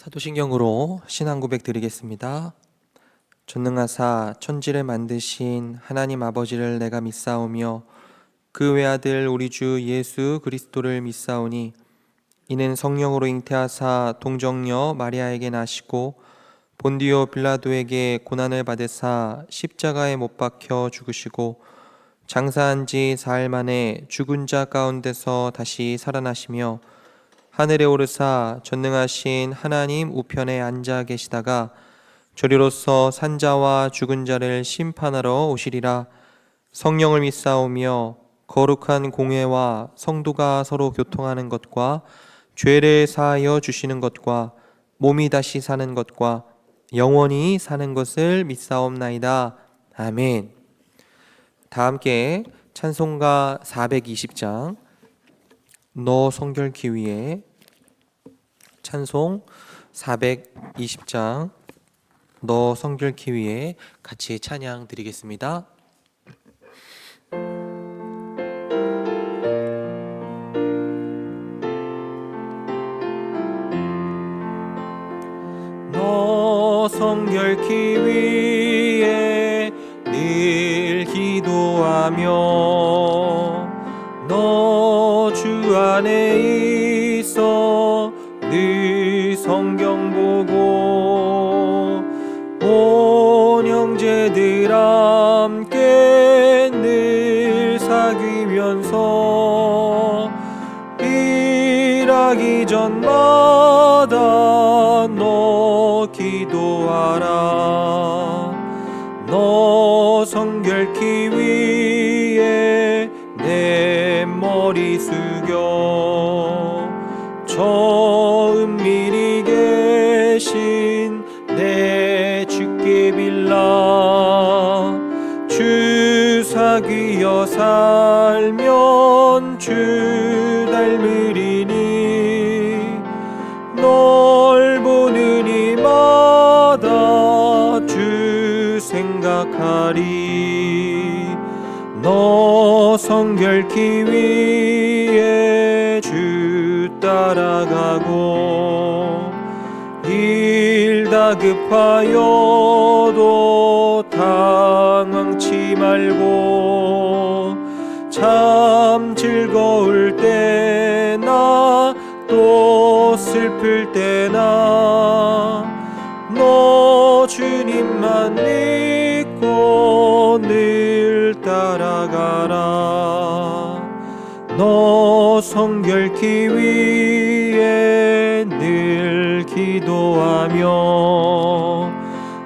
사도신경으로 신앙 고백 드리겠습니다. 전능하사 천지를 만드신 하나님 아버지를 내가 믿사오며 그 외아들 우리 주 예수 그리스도를 믿사오니 이는 성령으로 잉태하사 동정녀 마리아에게 나시고 본디오 빌라도에게 고난을 받으사 십자가에 못 박혀 죽으시고 장사한 지 사흘 만에 죽은 자 가운데서 다시 살아나시며 하늘에 오르사 전능하신 하나님 우편에 앉아 계시다가 저리로서 산자와 죽은 자를 심판하러 오시리라. 성령을 믿사오며 거룩한 공회와 성도가 서로 교통하는 것과 죄를 사하여 주시는 것과 몸이 다시 사는 것과 영원히 사는 것을 믿사옵나이다. 아멘. 다 함께 찬송가 420장 너 성결케 위해, 찬송 420장 너 성결케 위해 같이 찬양 드리겠습니다. 너 성결케 위해 늘 기도하며 너 주 안에 있어 늘 성경 보고 온 형제들 함께 늘 사귀면서 일하기 전마다 너 기도하라. 너 성결케 위해 내 머리 숙여 저 은밀히 계신 내 주께 빌라. 주 사귀어 살면 주 닮으리니 널 보는 이마다 주 생각하리. 너 성결케 위해 주 따라가고 일 다급하여도 당황치 말고 참 즐거울 때나 또 슬플 때나 너 주님만 믿고 늘 따라가라. 너 성결케 위해 늘 기도하며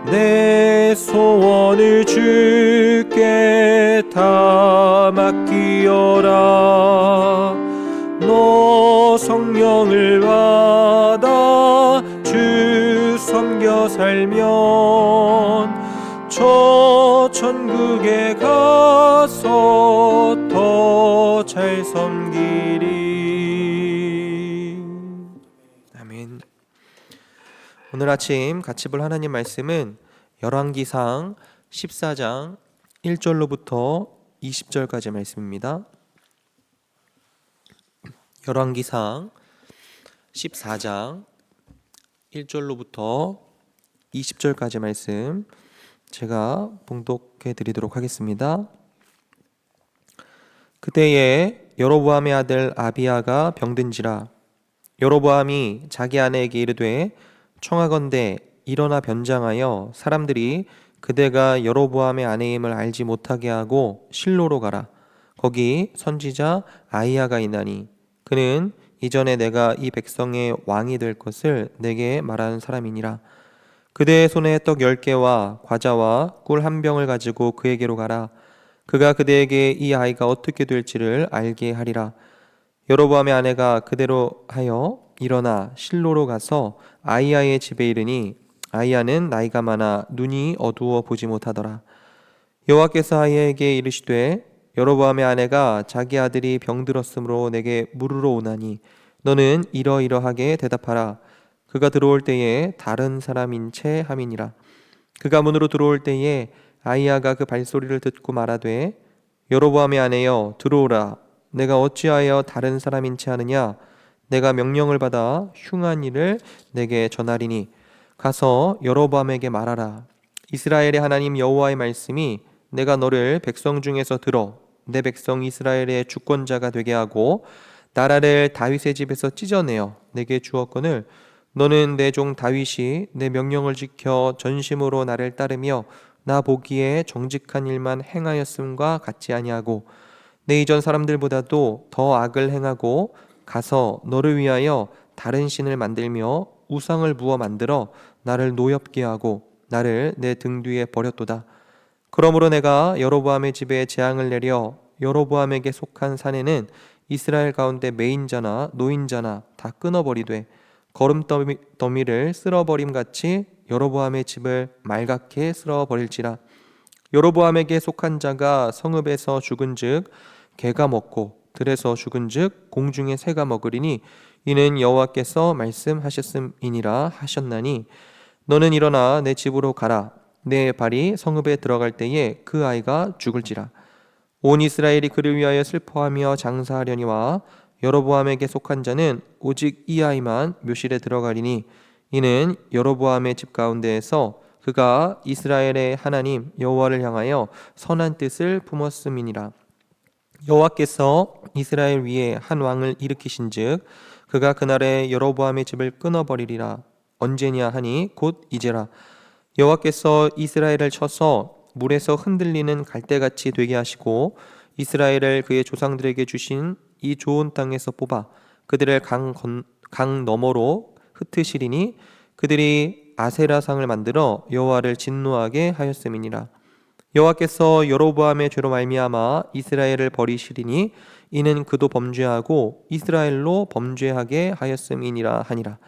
내 소원을 주께 다 맡기어라. 너 성령을 받아 주 섬겨 살면 저 천국에 가서 더 잘 섬기리. 아멘. 오늘 아침 같이 볼 하나님 말씀은 열왕기상 14장 1절로부터 20절까지 말씀입니다. 열왕기상 14장 1절로부터 20절까지 말씀 제가 봉독해 드리도록 하겠습니다. 그때에 여로보암의 아들 아비야가 병든지라. 여로보암이 자기 아내에게 이르되 청하건대 일어나 변장하여 사람들이 그대가 여로보암의 아내임을 알지 못하게 하고 실로로 가라. 거기 선지자 아히야가 있나니 그는 이전에 내가 이 백성의 왕이 될 것을 내게 말하는 사람이니라. 그대의 손에 떡 10개와 과자와 꿀 한 병을 가지고 그에게로 가라. 그가 그대에게 이 아이가 어떻게 될지를 알게 하리라. 여로보암의 아내가 그대로 하여 일어나 실로로 가서 아히야의 집에 이르니 아히야는 나이가 많아 눈이 어두워 보지 못하더라. 여호와께서 아히야에게 이르시되 여로보암의 아내가 자기 아들이 병들었으므로 내게 물으러 오나니 너는 이러이러하게 대답하라. 그가 들어올 때에 다른 사람인 채 함이니라. 그가 문으로 들어올 때에 아히야가 그 발소리를 듣고 말하되 여로보암의 아내여 들어오라. 내가 어찌하여 다른 사람인 채 하느냐? 내가 명령을 받아 흉한 일을 내게 전하리니 가서 여로보암에게 말하라. 이스라엘의 하나님 여호와의 말씀이 내가 너를 백성 중에서 들어 내 백성 이스라엘의 주권자가 되게 하고 나라를 다윗의 집에서 찢어내어 내게 주었거늘 너는 내 종 다윗이 내 명령을 지켜 전심으로 나를 따르며 나 보기에 정직한 일만 행하였음과 같지 아니하고 내 이전 사람들보다도 더 악을 행하고 가서 너를 위하여 다른 신을 만들며 우상을 부어 만들어 나를 노엽게 하고 나를 내 등 뒤에 버렸도다. 그러므로 내가 여로보암의 집에 재앙을 내려 여로보암에게 속한 산에는 이스라엘 가운데 매인자나 노인자나 다 끊어버리되 거름더미를 쓸어버림 같이 여로보암의 집을 말갛게 쓸어버릴지라. 여로보암에게 속한 자가 성읍에서 죽은즉 개가 먹고 들에서 죽은즉 공중의 새가 먹으리니 이는 여호와께서 말씀하셨음이니라 하셨나니 너는 일어나 내 집으로 가라. 내 발이 성읍에 들어갈 때에 그 아이가 죽을지라. 온 이스라엘이 그를 위하여 슬퍼하며 장사하려니와 여로보암에게 속한 자는 오직 이 아이만 묘실에 들어가리니 이는 여로보암의 집 가운데에서 그가 이스라엘의 하나님 여호와를 향하여 선한 뜻을 품었음이니라. 여호와께서 이스라엘 위에 한 왕을 일으키신즉 그가 그날에 여로보암의 집을 끊어버리리라. 언제냐 하니 곧 이제라. 여호와께서 이스라엘을 쳐서 물에서 흔들리는 갈대같이 되게 하시고 이스라엘을 그의 조상들에게 주신 이 좋은 땅에서 뽑아 그들을 강 너머로 흩으시리니 그들이 아세라상을 만들어 여호와를 진노하게 하였음이니라. 여호와께서 여로보암의 죄로 말미암아 이스라엘을 버리시리니 이는 그도 범죄하고 이스라엘로 범죄하게 하였음이니라 하니라.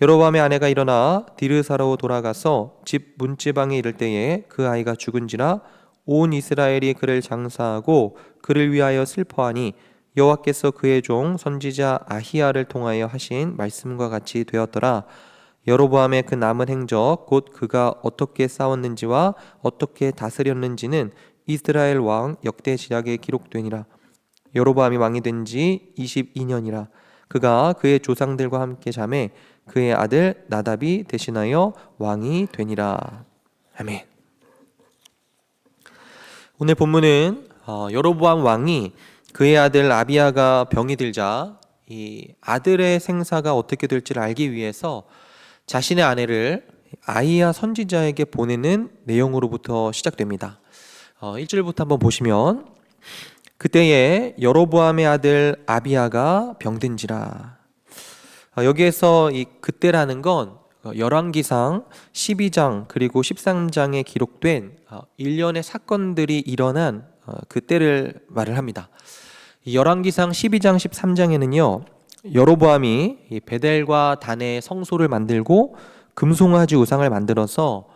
여로보암의 아내가 일어나 디르사로 돌아가서 집 문지방에 이를 때에 그 아이가 죽은지라. 온 이스라엘이 그를 장사하고 그를 위하여 슬퍼하니 여호와께서 그의 종 선지자 아히야를 통하여 하신 말씀과 같이 되었더라. 여로보암의 그 남은 행적 곧 그가 어떻게 싸웠는지와 어떻게 다스렸는지는 이스라엘 왕 역대지략에 기록되니라. 여로보암이 왕이 된 지 22년이라. 그가 그의 조상들과 함께 잠에 그의 아들 나답이 대신하여 왕이 되니라. 아멘. 오늘 본문은 여로보암 왕이 그의 아들 아비야가 병이 들자 이 아들의 생사가 어떻게 될지를 알기 위해서 자신의 아내를 아히야 선지자에게 보내는 내용으로부터 시작됩니다. 1절부터 한번 보시면 그때에 여로보암의 아들 아비야가 병든지라. 여기에서 이 그때라는 건 열왕기상 12장 그리고 13장에 기록된 일련의 사건들이 일어난 그때를 말을 합니다. 열왕기상 12장 13장에는요 여로보암이 베델과 단의 성소를 만들고 금송아지 우상을 만들어서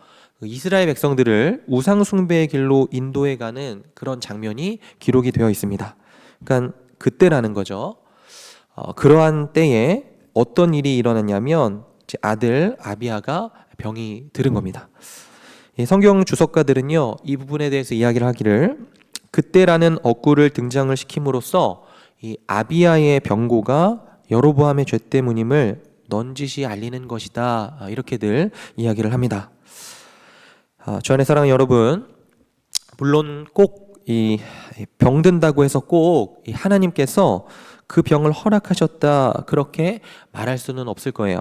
이스라엘 백성들을 우상 숭배의 길로 인도해가는 그런 장면이 기록이 되어 있습니다. 그러니까 그때라는 거죠. 그러한 때에 어떤 일이 일어났냐면 아들 아비야가 병이 들은 겁니다. 성경 주석가들은요 이 부분에 대해서 이야기를 하기를 그때라는 어구를 등장을 시킴으로써 이 아비야의 병고가 여로보암의 죄 때문임을 넌지시 알리는 것이다, 이렇게들 이야기를 합니다. 주 안에 사랑하는 여러분, 물론 꼭 이 병든다고 해서 꼭 하나님께서 그 병을 허락하셨다 그렇게 말할 수는 없을 거예요.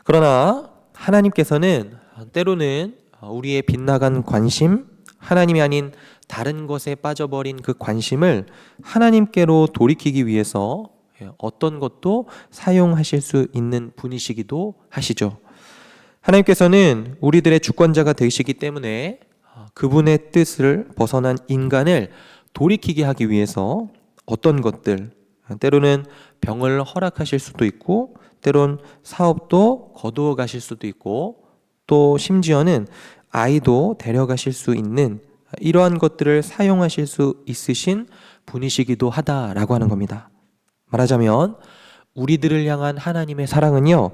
그러나 하나님께서는 때로는 우리의 빗나간 관심, 하나님이 아닌 다른 것에 빠져버린 그 관심을 하나님께로 돌이키기 위해서 어떤 것도 사용하실 수 있는 분이시기도 하시죠. 하나님께서는 우리들의 주권자가 되시기 때문에 그분의 뜻을 벗어난 인간을 돌이키게 하기 위해서 어떤 것들, 때로는 병을 허락하실 수도 있고 때론 사업도 거두어 가실 수도 있고 또 심지어는 아이도 데려가실 수 있는 이러한 것들을 사용하실 수 있으신 분이시기도 하다라고 하는 겁니다. 말하자면 우리들을 향한 하나님의 사랑은요,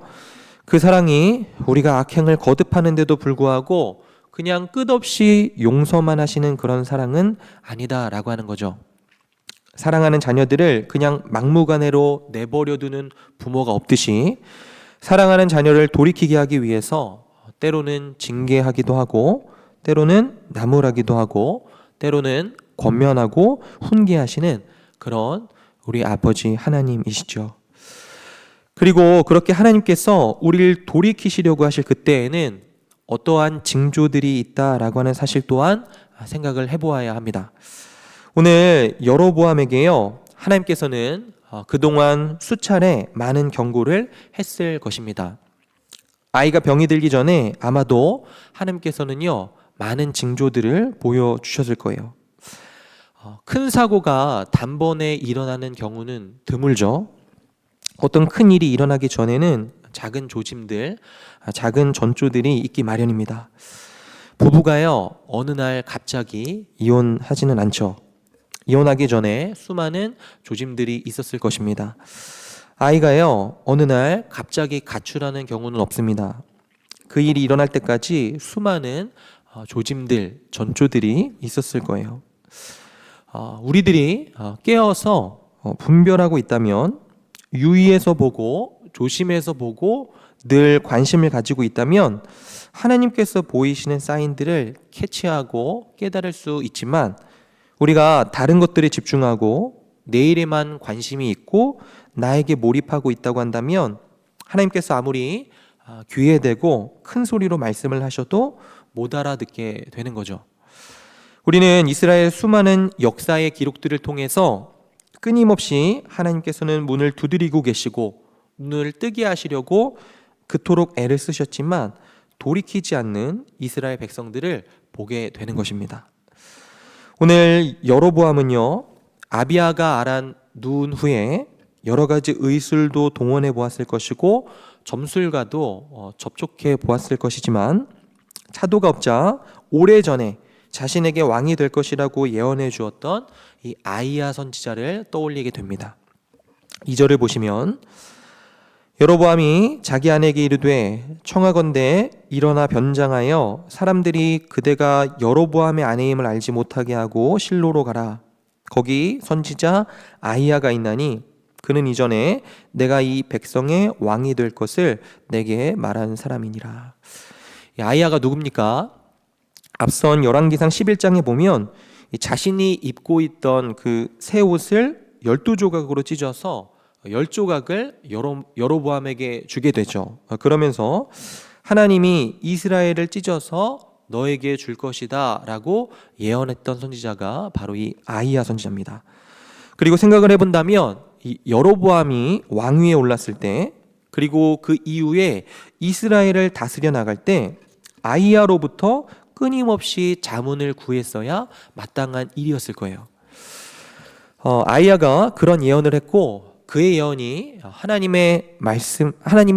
그 사랑이 우리가 악행을 거듭하는데도 불구하고 그냥 끝없이 용서만 하시는 그런 사랑은 아니다라고 하는 거죠. 사랑하는 자녀들을 그냥 막무가내로 내버려두는 부모가 없듯이 사랑하는 자녀를 돌이키게 하기 위해서 때로는 징계하기도 하고 때로는 나무라기도 하고 때로는 권면하고 훈계하시는 그런 우리 아버지 하나님이시죠. 그리고 그렇게 하나님께서 우리를 돌이키시려고 하실 그때에는 어떠한 징조들이 있다라고 하는 사실 또한 생각을 해보아야 합니다. 오늘 여로보암에게요, 하나님께서는 그동안 수차례 많은 경고를 했을 것입니다. 아이가 병이 들기 전에 아마도 하나님께서는요, 많은 징조들을 보여주셨을 거예요. 큰 사고가 단번에 일어나는 경우는 드물죠. 어떤 큰 일이 일어나기 전에는 작은 조짐들, 작은 전조들이 있기 마련입니다. 부부가요, 어느 날 갑자기 이혼하지는 않죠. 이혼하기 전에 수많은 조짐들이 있었을 것입니다. 아이가요, 어느 날 갑자기 가출하는 경우는 없습니다. 그 일이 일어날 때까지 수많은 조짐들, 전조들이 있었을 거예요. 우리들이 깨어서 분별하고 있다면, 유의해서 보고 조심해서 보고 늘 관심을 가지고 있다면 하나님께서 보이시는 사인들을 캐치하고 깨달을 수 있지만, 우리가 다른 것들에 집중하고 내일에만 관심이 있고 나에게 몰입하고 있다고 한다면 하나님께서 아무리 귀에 대고 큰 소리로 말씀을 하셔도 못 알아듣게 되는 거죠. 우리는 이스라엘 수많은 역사의 기록들을 통해서 끊임없이 하나님께서는 문을 두드리고 계시고 눈을 뜨게 하시려고 그토록 애를 쓰셨지만 돌이키지 않는 이스라엘 백성들을 보게 되는 것입니다. 오늘 여로보암은요, 아비야가 아란 누운 후에 여러 가지 의술도 동원해 보았을 것이고 점술가도 접촉해 보았을 것이지만 차도가 없자 오래전에 자신에게 왕이 될 것이라고 예언해 주었던 이 아이야 선지자를 떠올리게 됩니다. 2절을 보시면, 여로보암이 자기 아내에게 이르되 청하건대 일어나 변장하여 사람들이 그대가 여로보암의 아내임을 알지 못하게 하고 실로로 가라. 거기 선지자 아이야가 있나니 그는 이전에 내가 이 백성의 왕이 될 것을 내게 말한 사람이니라. 이 아이야가 누굽니까? 앞선 열왕기상 11장에 보면 자신이 입고 있던 그 새 옷을 12조각으로 찢어서 10조각을 여로보암에게 주게 되죠. 그러면서 하나님이 이스라엘을 찢어서 너에게 줄 것이다 라고 예언했던 선지자가 바로 이 아이야 선지자입니다. 그리고 생각을 해본다면 이 여로보암이 왕위에 올랐을 때, 그리고 그 이후에 이스라엘을 다스려 나갈 때 아이야로부터 끊임없이 자문을 구했어야 마땅한 일이었을 거예요. 아이야가 그런 예언을 했고 그의 예언이 하나님이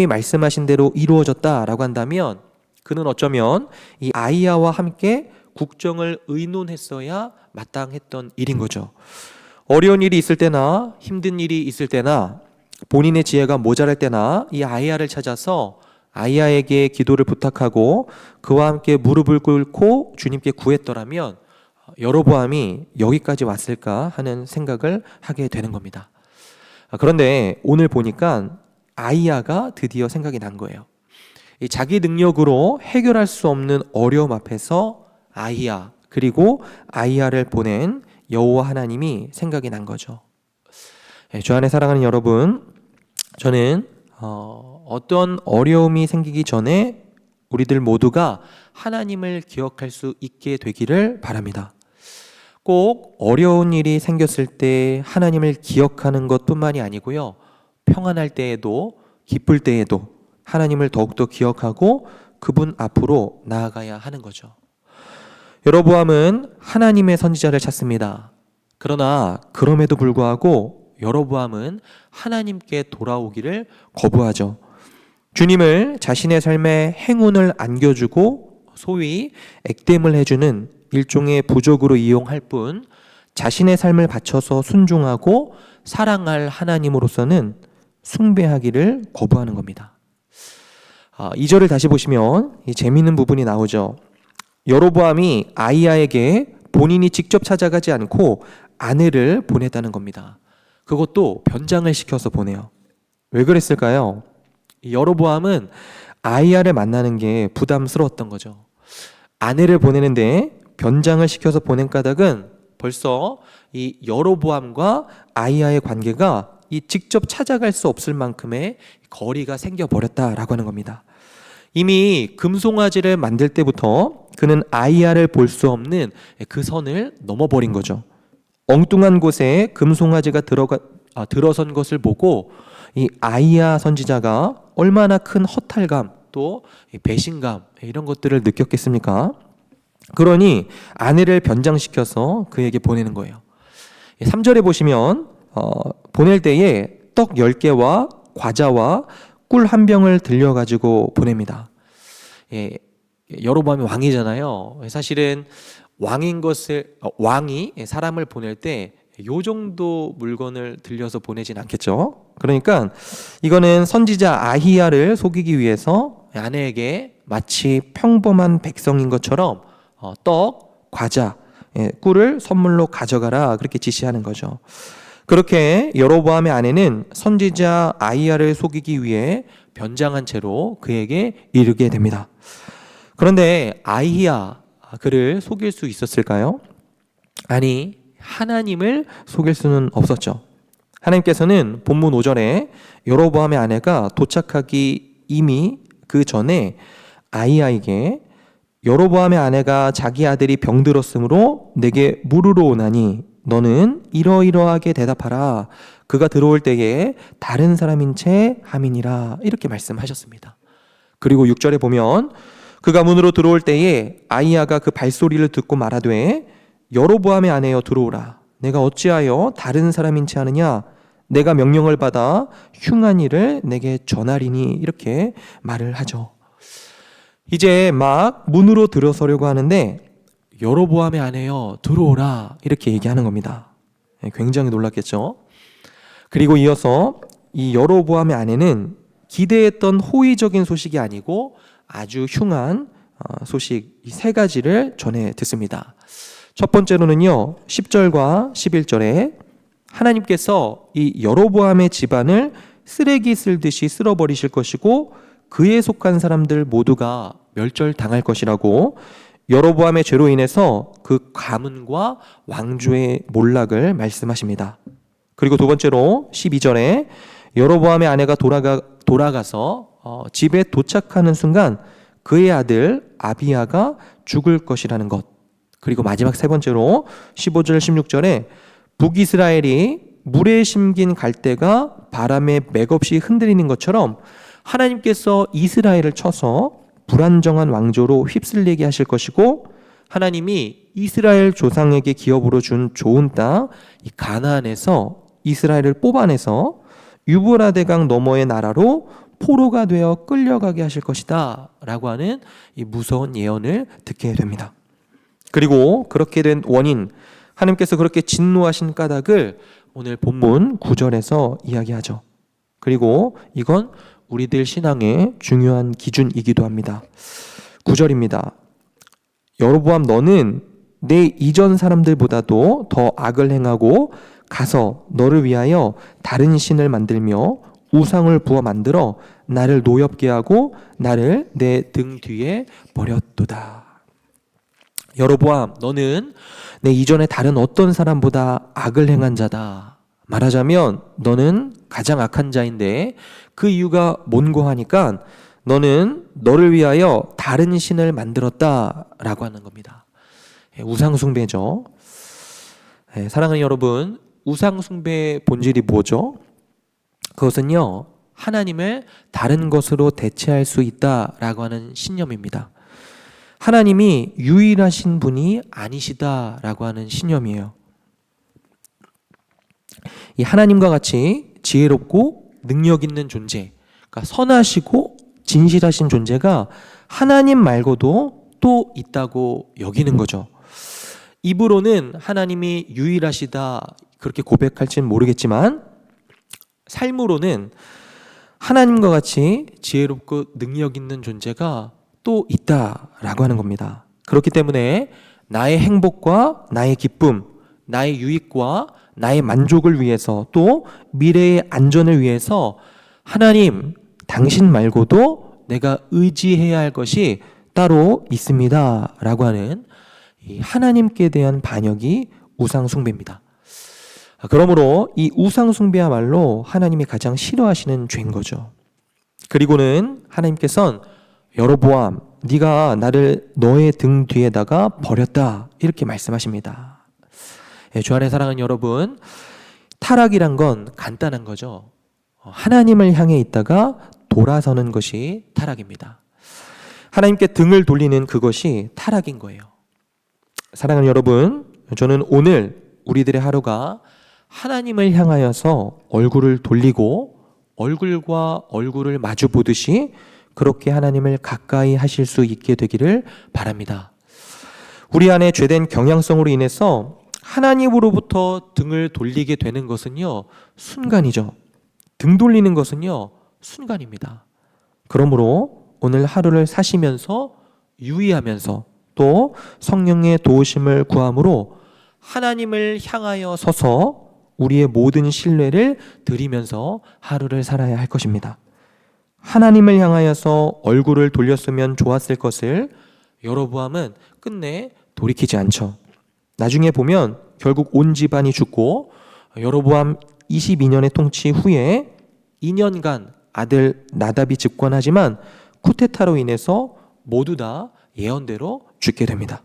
말씀하신 대로 이루어졌다라고 한다면 그는 어쩌면 이 아이야와 함께 국정을 의논했어야 마땅했던 일인 거죠. 어려운 일이 있을 때나 힘든 일이 있을 때나 본인의 지혜가 모자랄 때나 이 아이야를 찾아서 아이야에게 기도를 부탁하고 그와 함께 무릎을 꿇고 주님께 구했더라면 여로보암이 여기까지 왔을까 하는 생각을 하게 되는 겁니다. 그런데 오늘 보니까 아이야가 드디어 생각이 난 거예요. 자기 능력으로 해결할 수 없는 어려움 앞에서 아이야, 그리고 아이야를 보낸 여호와 하나님이 생각이 난 거죠. 주 안에 사랑하는 여러분, 저는 어떤 어려움이 생기기 전에 우리들 모두가 하나님을 기억할 수 있게 되기를 바랍니다. 꼭 어려운 일이 생겼을 때 하나님을 기억하는 것뿐만이 아니고요, 평안할 때에도 기쁠 때에도 하나님을 더욱더 기억하고 그분 앞으로 나아가야 하는 거죠. 여로보암은 하나님의 선지자를 찾습니다. 그러나 그럼에도 불구하고 여로보암은 하나님께 돌아오기를 거부하죠. 주님을 자신의 삶에 행운을 안겨주고 소위 액땜을 해주는 일종의 부족으로 이용할 뿐 자신의 삶을 바쳐서 순종하고 사랑할 하나님으로서는 숭배하기를 거부하는 겁니다. 2절을 다시 보시면 재미있는 부분이 나오죠. 여로보암이 아이야에게 본인이 직접 찾아가지 않고 아내를 보냈다는 겁니다. 그것도 변장을 시켜서 보내요. 왜 그랬을까요? 이 여로보암은 아이야를 만나는 게 부담스러웠던 거죠. 아내를 보내는데 변장을 시켜서 보낸 까닭은 벌써 이 여로보암과 아이야의 관계가 이 직접 찾아갈 수 없을 만큼의 거리가 생겨버렸다라고 하는 겁니다. 이미 금송아지를 만들 때부터 그는 아이야를 볼 수 없는 그 선을 넘어버린 거죠. 엉뚱한 곳에 금송아지가 들어선 것을 보고 이 아이야 선지자가 얼마나 큰 허탈감 또 배신감 이런 것들을 느꼈겠습니까? 그러니 아내를 변장시켜서 그에게 보내는 거예요. 3절에 보시면 보낼 때에 떡 10개와 과자와 꿀 한 병을 들려가지고 보냅니다. 여로보암이 왕이잖아요. 사실은 왕이 사람을 보낼 때 요 정도 물건을 들려서 보내진 않겠죠. 그러니까 이거는 선지자 아히야를 속이기 위해서 아내에게 마치 평범한 백성인 것처럼 떡, 과자, 꿀을 선물로 가져가라 그렇게 지시하는 거죠. 그렇게 여로보암의 아내는 선지자 아히야를 속이기 위해 변장한 채로 그에게 이르게 됩니다. 그런데 아히야 그를 속일 수 있었을까요? 아니, 하나님을 속일 수는 없었죠. 하나님께서는 본문 5절에 여로보암의 아내가 도착하기 이미 그 전에 아히야에게 여로보암의 아내가 자기 아들이 병들었으므로 내게 물으러 오나니 너는 이러이러하게 대답하라. 그가 들어올 때에 다른 사람인 채 함이니라. 이렇게 말씀하셨습니다. 그리고 6절에 보면 그가 문으로 들어올 때에 아히야가 그 발소리를 듣고 말하되 여로보암의 아내여 들어오라. 내가 어찌하여 다른 사람인 채 하느냐? 내가 명령을 받아 흉한 일을 내게 전하리니. 이렇게 말을 하죠. 이제 막 문으로 들어서려고 하는데 여로보암의 아내여 들어오라 이렇게 얘기하는 겁니다. 굉장히 놀랐겠죠. 그리고 이어서 이 여로보암의 아내는 기대했던 호의적인 소식이 아니고 아주 흉한 소식 이 세 가지를 전해 듣습니다. 첫 번째로는요, 10절과 11절에 하나님께서 이 여로보암의 집안을 쓰레기 쓸듯이 쓸어버리실 것이고 그에 속한 사람들 모두가 멸절당할 것이라고 여로보암의 죄로 인해서 그 가문과 왕조의 몰락을 말씀하십니다. 그리고 두 번째로 12절에 여로보암의 아내가 돌아가서 집에 도착하는 순간 그의 아들 아비야가 죽을 것이라는 것. 그리고 마지막 세 번째로 15절 16절에 북이스라엘이 물에 심긴 갈대가 바람에 맥없이 흔들리는 것처럼 하나님께서 이스라엘을 쳐서 불안정한 왕조로 휩쓸리게 하실 것이고 하나님이 이스라엘 조상에게 기업으로 준 좋은 땅 이 가나안에서 이스라엘을 뽑아내서 유브라데강 너머의 나라로 포로가 되어 끌려가게 하실 것이다 라고 하는 이 무서운 예언을 듣게 됩니다. 그리고 그렇게 된 원인, 하나님께서 그렇게 진노하신 까닭을 오늘 본문 9절에서 이야기하죠. 그리고 이건 우리들 신앙의 중요한 기준이기도 합니다. 9절입니다. 여로보암 너는 내 이전 사람들보다도 더 악을 행하고 가서 너를 위하여 다른 신을 만들며 우상을 부어 만들어 나를 노엽게 하고 나를 내 등 뒤에 버렸도다. 여로보암 너는 내 이전에 다른 어떤 사람보다 악을 행한 자다. 말하자면 너는 가장 악한 자인데 그 이유가 뭔고 하니까 너는 너를 위하여 다른 신을 만들었다라고 하는 겁니다. 우상 숭배죠. 사랑하는 여러분, 우상 숭배의 본질이 뭐죠? 그것은요, 하나님을 다른 것으로 대체할 수 있다라고 하는 신념입니다. 하나님이 유일하신 분이 아니시다라고 하는 신념이에요. 이 하나님과 같이 지혜롭고 능력 있는 존재, 그러니까 선하시고 진실하신 존재가 하나님 말고도 또 있다고 여기는 거죠. 입으로는 하나님이 유일하시다 그렇게 고백할지는 모르겠지만 삶으로는 하나님과 같이 지혜롭고 능력 있는 존재가 또 있다라고 하는 겁니다. 그렇기 때문에 나의 행복과 나의 기쁨, 나의 유익과 나의 만족을 위해서 또 미래의 안전을 위해서 하나님, 당신 말고도 내가 의지해야 할 것이 따로 있습니다 라고 하는 이 하나님께 대한 반역이 우상숭배입니다. 그러므로 이 우상숭배야말로 하나님이 가장 싫어하시는 죄인 거죠. 그리고는 하나님께서는 여로보암, 네가 나를 너의 등 뒤에다가 버렸다 이렇게 말씀하십니다. 주 안에 사랑하는 여러분, 타락이란 건 간단한 거죠. 하나님을 향해 있다가 돌아서는 것이 타락입니다. 하나님께 등을 돌리는 그것이 타락인 거예요. 사랑하는 여러분, 저는 오늘 우리들의 하루가 하나님을 향하여서 얼굴을 돌리고 얼굴과 얼굴을 마주 보듯이 그렇게 하나님을 가까이 하실 수 있게 되기를 바랍니다. 우리 안에 죄된 경향성으로 인해서 하나님으로부터 등을 돌리게 되는 것은요, 순간이죠. 등 돌리는 것은요, 순간입니다. 그러므로 오늘 하루를 사시면서 유의하면서 또 성령의 도우심을 구함으로 하나님을 향하여 서서 우리의 모든 신뢰를 드리면서 하루를 살아야 할 것입니다. 하나님을 향하여서 얼굴을 돌렸으면 좋았을 것을 여로보암은 끝내 돌이키지 않죠. 나중에 보면 결국 온 집안이 죽고 여로보암 22년의 통치 후에 2년간 아들 나답이 집권하지만 쿠데타로 인해서 모두 다 예언대로 죽게 됩니다.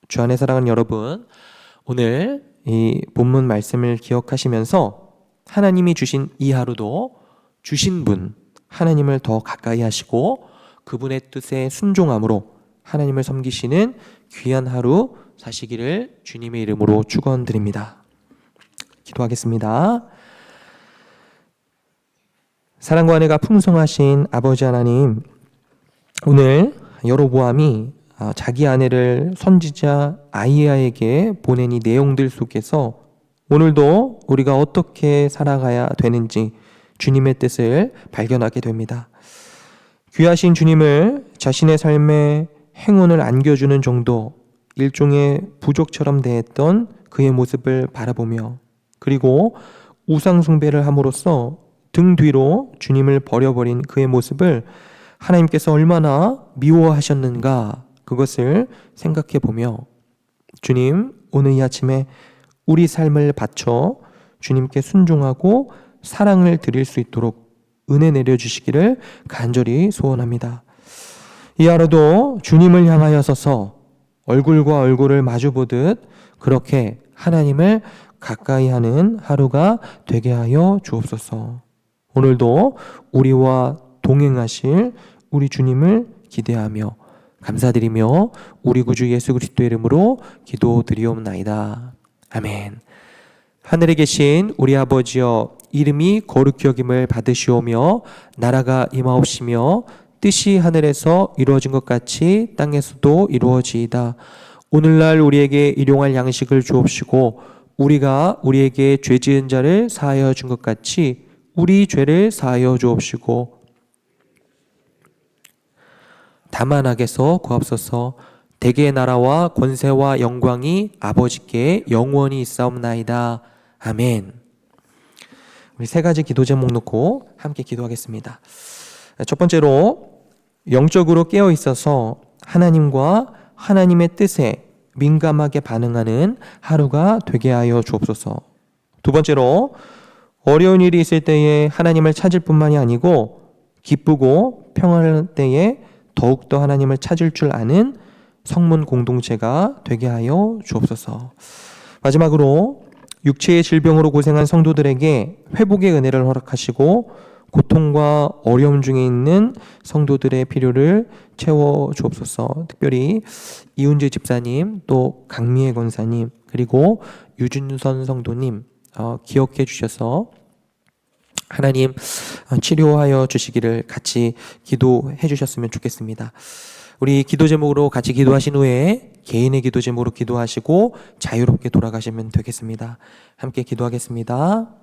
주 안에 사랑하는 여러분, 오늘 이 본문 말씀을 기억하시면서 하나님이 주신 이 하루도 주신 분 하나님을 더 가까이 하시고 그분의 뜻에 순종함으로 하나님을 섬기시는 귀한 하루 사시기를 주님의 이름으로 축원드립니다. 기도하겠습니다. 사랑과 은혜가 풍성하신 아버지 하나님, 오늘 여로보암이 자기 아내를 선지자 아히야에게 보낸 이 내용들 속에서 오늘도 우리가 어떻게 살아가야 되는지 주님의 뜻을 발견하게 됩니다. 귀하신 주님을 자신의 삶에 행운을 안겨주는 정도 일종의 부족처럼 대했던 그의 모습을 바라보며 그리고 우상숭배를 함으로써 등 뒤로 주님을 버려버린 그의 모습을 하나님께서 얼마나 미워하셨는가 그것을 생각해 보며 주님, 오늘 이 아침에 우리 삶을 바쳐 주님께 순종하고 사랑을 드릴 수 있도록 은혜 내려주시기를 간절히 소원합니다. 이 하루도 주님을 향하여 서서 얼굴과 얼굴을 마주보듯 그렇게 하나님을 가까이 하는 하루가 되게 하여 주옵소서. 오늘도 우리와 동행하실 우리 주님을 기대하며 감사드리며 우리 구주 예수 그리스도의 이름으로 기도드리옵나이다. 아멘. 하늘에 계신 우리 아버지여, 이름이 거룩히 여김을 받으시오며 나라가 임하옵시며 뜻이 하늘에서 이루어진 것 같이 땅에서도 이루어지이다. 오늘날 우리에게 일용할 양식을 주옵시고 우리가 우리에게 죄 지은 자를 사하여 준 것 같이 우리 죄를 사하여 주옵시고 다만 악에서 구하옵소서. 대개의 나라와 권세와 영광이 아버지께 영원히 있사옵나이다. 아멘. 우리 세 가지 기도 제목 놓고 함께 기도하겠습니다. 첫 번째로 영적으로 깨어 있어서 하나님과 하나님의 뜻에 민감하게 반응하는 하루가 되게 하여 주옵소서. 두 번째로 어려운 일이 있을 때에 하나님을 찾을 뿐만이 아니고 기쁘고 평안할 때에 더욱더 하나님을 찾을 줄 아는 성문 공동체가 되게 하여 주옵소서. 마지막으로 육체의 질병으로 고생한 성도들에게 회복의 은혜를 허락하시고 고통과 어려움 중에 있는 성도들의 필요를 채워 주옵소서. 특별히 이훈재 집사님, 또 강미애 권사님, 그리고 유준선 성도님 기억해 주셔서 하나님 치료하여 주시기를 같이 기도해 주셨으면 좋겠습니다. 우리 기도 제목으로 같이 기도하신 후에 개인의 기도 제목으로 기도하시고 자유롭게 돌아가시면 되겠습니다. 함께 기도하겠습니다.